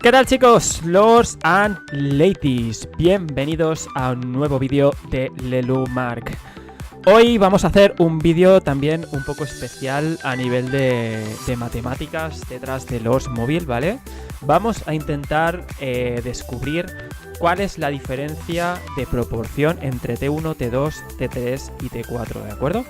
¿Qué tal, chicos? Lords and Ladies, bienvenidos a un nuevo vídeo de Lelumark. Hoy vamos a hacer un vídeo también un poco especial a nivel de matemáticas detrás de los móviles, ¿vale? Vamos a intentar descubrir cuál es la diferencia de proporción entre T1, T2, T3 y T4, ¿de acuerdo?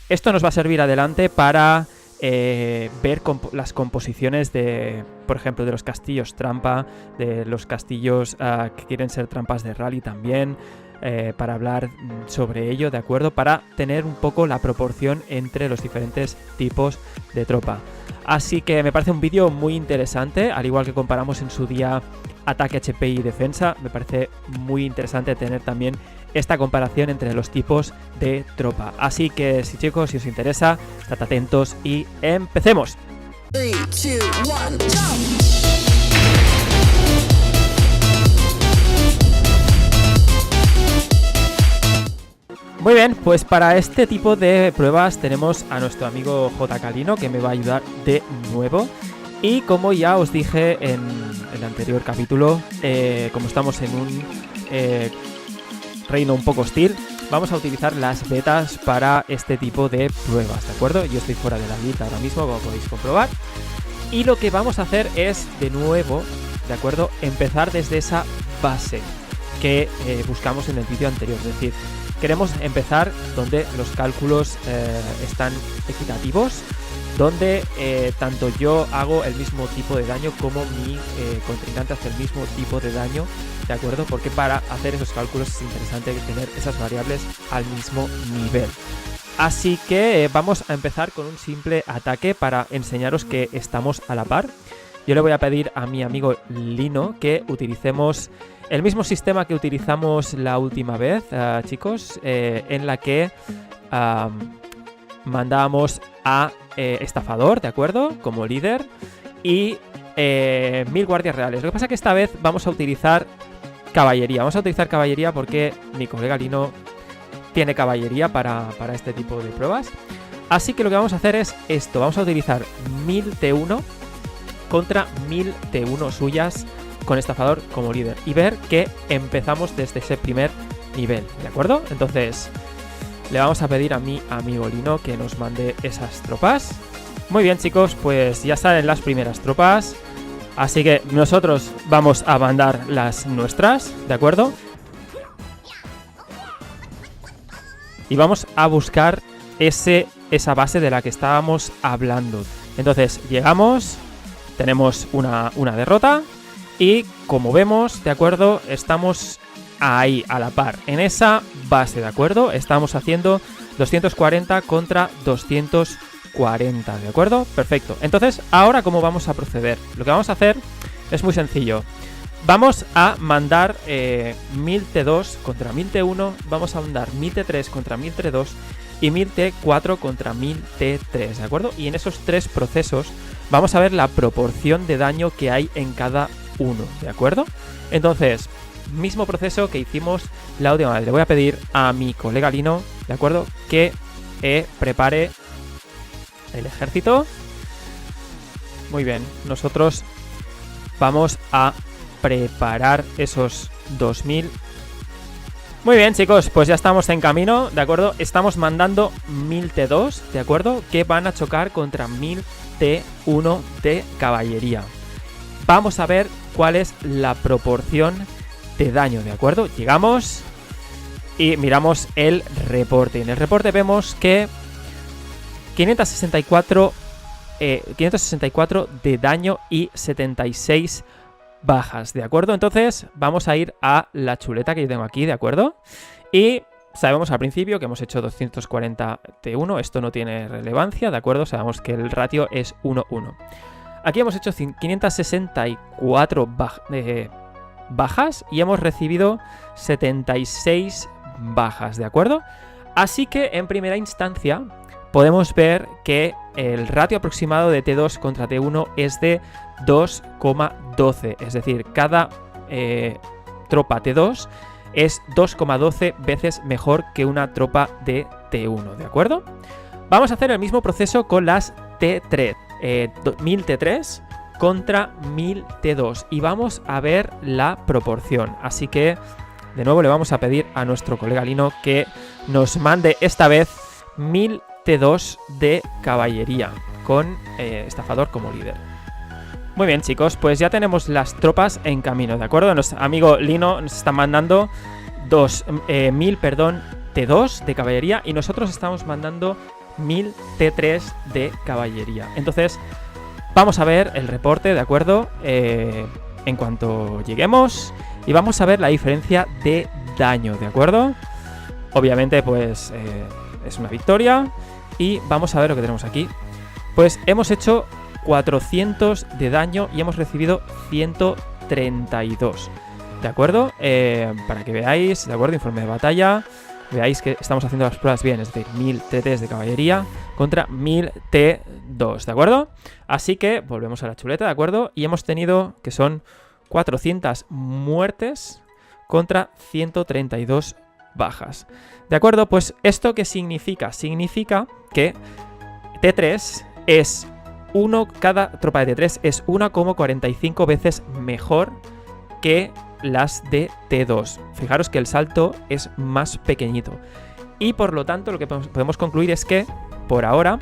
Esto nos va a servir adelante para ver las composiciones de, por ejemplo, de los castillos trampa, de los castillos que quieren ser trampas de rally también, para hablar sobre ello, ¿de acuerdo? Para tener un poco la proporción entre los diferentes tipos de tropa. Así que me parece un vídeo muy interesante, al igual que comparamos en su día ataque, HP y defensa. Me parece muy interesante tener también esta comparación entre los tipos de tropa. Así que sí, chicos, si os interesa, estad atentos y empecemos. 3, 2, 1, jump! Muy bien, pues para este tipo de pruebas tenemos a nuestro amigo J. Calino, que me va a ayudar de nuevo. Y como ya os dije en el anterior capítulo, como estamos en un reino un poco hostil, vamos a utilizar las betas para este tipo de pruebas, ¿de acuerdo? Yo estoy fuera de la guilda ahora mismo, como podéis comprobar. Y lo que vamos a hacer es, de nuevo, ¿de acuerdo?, empezar desde esa base que buscamos en el vídeo anterior. Es decir, queremos empezar donde los cálculos están equitativos, donde tanto yo hago el mismo tipo de daño como mi contrincante hace el mismo tipo de daño, ¿de acuerdo? Porque para hacer esos cálculos es interesante tener esas variables al mismo nivel. Así que vamos a empezar con un simple ataque para enseñaros que estamos a la par. Yo le voy a pedir a mi amigo Lino que utilicemos el mismo sistema que utilizamos la última vez, chicos, en la que mandábamos a Estafador, ¿de acuerdo?, como líder, y 1000 guardias reales. Lo que pasa es que esta vez vamos a utilizar caballería. Vamos a utilizar caballería porque mi colega Lino tiene caballería para este tipo de pruebas. Así que lo que vamos a hacer es esto. Vamos a utilizar 1000 T1 contra 1000 T1 suyas con Estafador como líder y ver que empezamos desde ese primer nivel, ¿de acuerdo? Entonces le vamos a pedir a mi amigo Lino que nos mande esas tropas. Muy bien, chicos, pues ya salen las primeras tropas. Así que nosotros vamos a mandar las nuestras, ¿de acuerdo? Y vamos a buscar esa base de la que estábamos hablando. Entonces llegamos, tenemos una derrota y como vemos, ¿de acuerdo?, estamos ahí, a la par, en esa base, ¿de acuerdo? Estamos haciendo 240 contra 240, ¿de acuerdo? Perfecto. Entonces, ahora, ¿cómo vamos a proceder? Lo que vamos a hacer es muy sencillo. Vamos a mandar 1000 T2 contra 1000 T1, vamos a mandar 1000 T3 contra 1000 T2 y 1000 T4 contra 1000 T3, ¿de acuerdo? Y en esos tres procesos vamos a ver la proporción de daño que hay en cada uno, ¿de acuerdo? Entonces, mismo proceso que hicimos la última vez. Le voy a pedir a mi colega Lino, ¿de acuerdo?, que prepare el ejército. Muy bien, nosotros vamos a preparar esos 2000. Muy bien, chicos, pues ya estamos en camino, ¿de acuerdo? Estamos mandando 1000 T2, ¿de acuerdo?, que van a chocar contra 1000 T1 de caballería. Vamos a ver cuál es la proporción de daño, ¿de acuerdo? Llegamos y miramos el reporte. En el reporte vemos que 564 de daño y 76 bajas, ¿de acuerdo? Entonces vamos a ir a la chuleta que yo tengo aquí, ¿de acuerdo? Y sabemos al principio que hemos hecho 240 T1, esto no tiene relevancia, ¿de acuerdo? Sabemos que el ratio es 1-1. Aquí hemos hecho 564 bajas y hemos recibido 76 bajas, ¿de acuerdo? Así que en primera instancia podemos ver que el ratio aproximado de T2 contra T1 es de 2,12, es decir, cada tropa T2 es 2,12 veces mejor que una tropa de T1, ¿de acuerdo? Vamos a hacer el mismo proceso con las T3, 1000 T3 contra 1000 T2 y vamos a ver la proporción. Así que de nuevo le vamos a pedir a nuestro colega Lino que nos mande esta vez 1000 T2 de caballería con estafador como líder. Muy bien, chicos, pues ya tenemos las tropas en camino, ¿de acuerdo? Nuestro amigo Lino nos está mandando 1000 T2 de caballería y nosotros estamos mandando 1000 T3 de caballería. Entonces, vamos a ver el reporte, ¿de acuerdo? En cuanto lleguemos y vamos a ver la diferencia de daño, ¿de acuerdo? Obviamente, pues es una victoria y vamos a ver lo que tenemos aquí. Pues hemos hecho 400 de daño y hemos recibido 132, ¿de acuerdo? Para que veáis, ¿de acuerdo? Informe de batalla. Veáis que estamos haciendo las pruebas bien, es decir, 1000 T3 de caballería contra 1000 T2, ¿de acuerdo? Así que volvemos a la chuleta, ¿de acuerdo? Y hemos tenido que son 400 muertes contra 132 bajas. ¿De acuerdo? Pues ¿esto qué significa? Significa que T3 es cada tropa de T3 es 1,45 veces mejor que las de T2. Fijaros que el salto es más pequeñito. Y por lo tanto lo que podemos concluir es que, por ahora,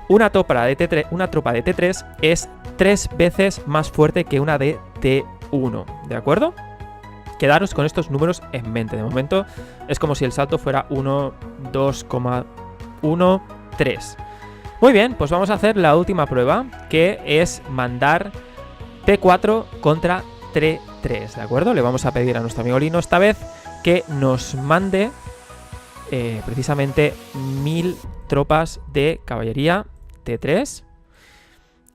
una tropa de T3 es 3 veces más fuerte que una de T1. ¿De acuerdo? Quedaros con estos números en mente. De momento es como si el salto fuera 1, 2,1, 3. Muy bien, pues vamos a hacer la última prueba, que es mandar T4 contra T3, ¿de acuerdo? Le vamos a pedir a nuestro amigo Lino esta vez que nos mande precisamente 1000 tropas de caballería T3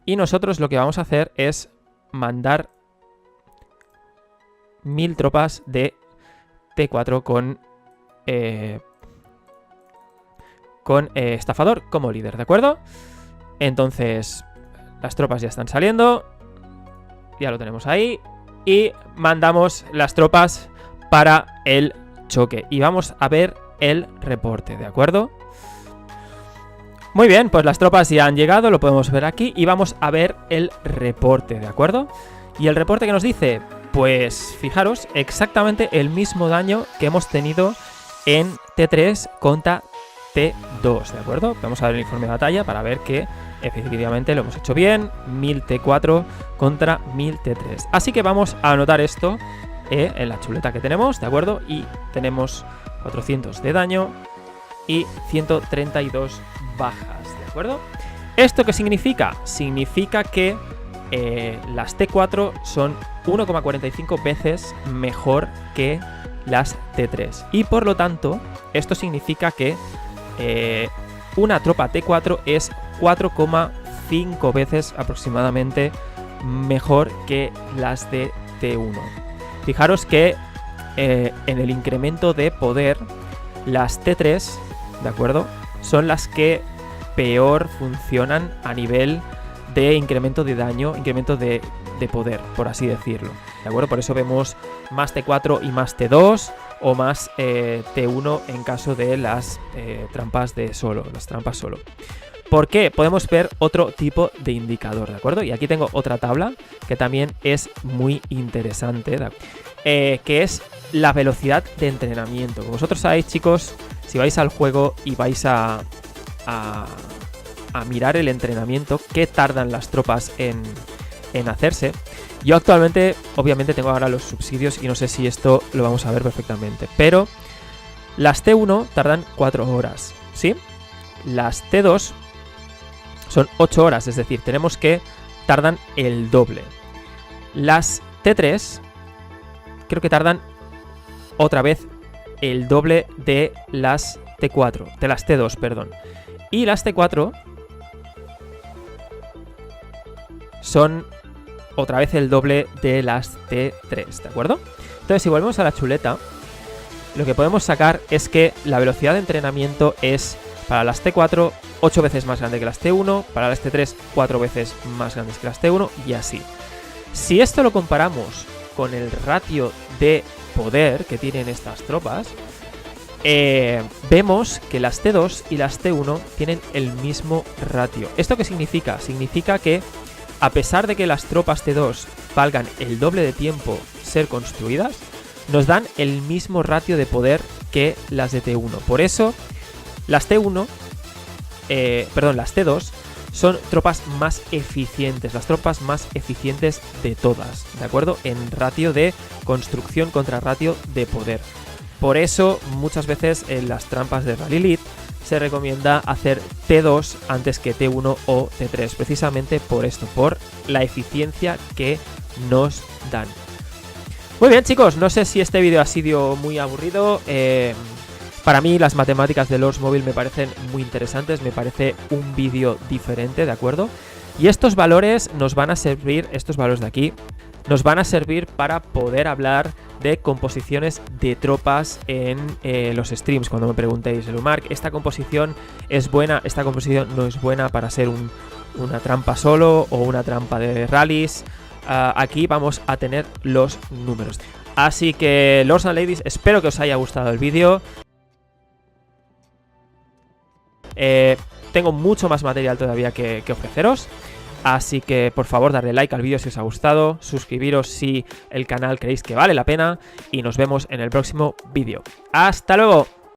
y nosotros lo que vamos a hacer es mandar 1000 tropas de T4 con estafador como líder, ¿de acuerdo? Entonces las tropas ya están saliendo, ya lo tenemos ahí y mandamos las tropas para el choque y vamos a ver el reporte, ¿de acuerdo? Muy bien, pues las tropas ya han llegado, lo podemos ver aquí y vamos a ver el reporte, ¿de acuerdo? Y el reporte que nos dice, pues fijaros, exactamente el mismo daño que hemos tenido en T3 contra T2, ¿de acuerdo? Vamos a ver el informe de batalla para ver que efectivamente lo hemos hecho bien. 1000 T4 contra 1000 T3. Así que vamos a anotar esto en la chuleta que tenemos, ¿de acuerdo? Y tenemos 400 de daño y 132 bajas, ¿de acuerdo? ¿Esto qué significa? Significa que las T4 son 1,45 veces mejor que las T3. Y por lo tanto, esto significa que una tropa T4 es 4,5 veces aproximadamente mejor que las de T1. Fijaros que en el incremento de poder, las T3, ¿de acuerdo?, son las que peor funcionan a nivel de incremento de daño, incremento de poder, por así decirlo, ¿de acuerdo? Por eso vemos más T4 y más T2 o más T1 en caso de las trampas de solo, las trampas solo. ¿Por qué? Podemos ver otro tipo de indicador, ¿de acuerdo? Y aquí tengo otra tabla que también es muy interesante, que es la velocidad de entrenamiento. Como vosotros sabéis, chicos, si vais al juego y vais a mirar el entrenamiento, qué tardan las tropas en hacerse. Yo actualmente, obviamente, tengo ahora los subsidios y no sé si esto lo vamos a ver perfectamente. Pero las T1 tardan 4 horas, ¿sí? Las T2 son 8 horas, es decir, tenemos que tardan el doble. Las T3 creo que tardan otra vez el doble de las T4, de las T2, perdón. Y las T4 son otra vez el doble de las T3, ¿de acuerdo? Entonces, si volvemos a la chuleta, lo que podemos sacar es que la velocidad de entrenamiento es para las T4 8 veces más grande que las T1, para las T3 4 veces más grandes que las T1 y así. Si esto lo comparamos con el ratio de poder que tienen estas tropas, vemos que las T2 y las T1 tienen el mismo ratio. ¿Esto qué significa? Significa que a pesar de que las tropas T2 valgan el doble de tiempo ser construidas, nos dan el mismo ratio de poder que las de T1. Por eso, las T2 son tropas más eficientes, las tropas más eficientes de todas, ¿de acuerdo? En ratio de construcción contra ratio de poder. Por eso, muchas veces en las trampas de Rally Lead se recomienda hacer T2 antes que T1 o T3, precisamente por esto, por la eficiencia que nos dan. Muy bien, chicos, no sé si este vídeo ha sido muy aburrido. Para mí las matemáticas de Oldsmobile me parecen muy interesantes, me parece un vídeo diferente, ¿de acuerdo? Y estos valores nos van a servir, estos valores de aquí, nos van a servir para poder hablar de composiciones de tropas en los streams. Cuando me preguntéis, Mark, ¿esta composición es buena? ¿Esta composición no es buena para ser una trampa solo o una trampa de rallies? Aquí vamos a tener los números. Así que, Lords and Ladies, espero que os haya gustado el vídeo. Tengo mucho más material todavía que ofreceros. Así que por favor darle like al vídeo si os ha gustado, suscribiros si el canal creéis que vale la pena y nos vemos en el próximo vídeo. ¡Hasta luego!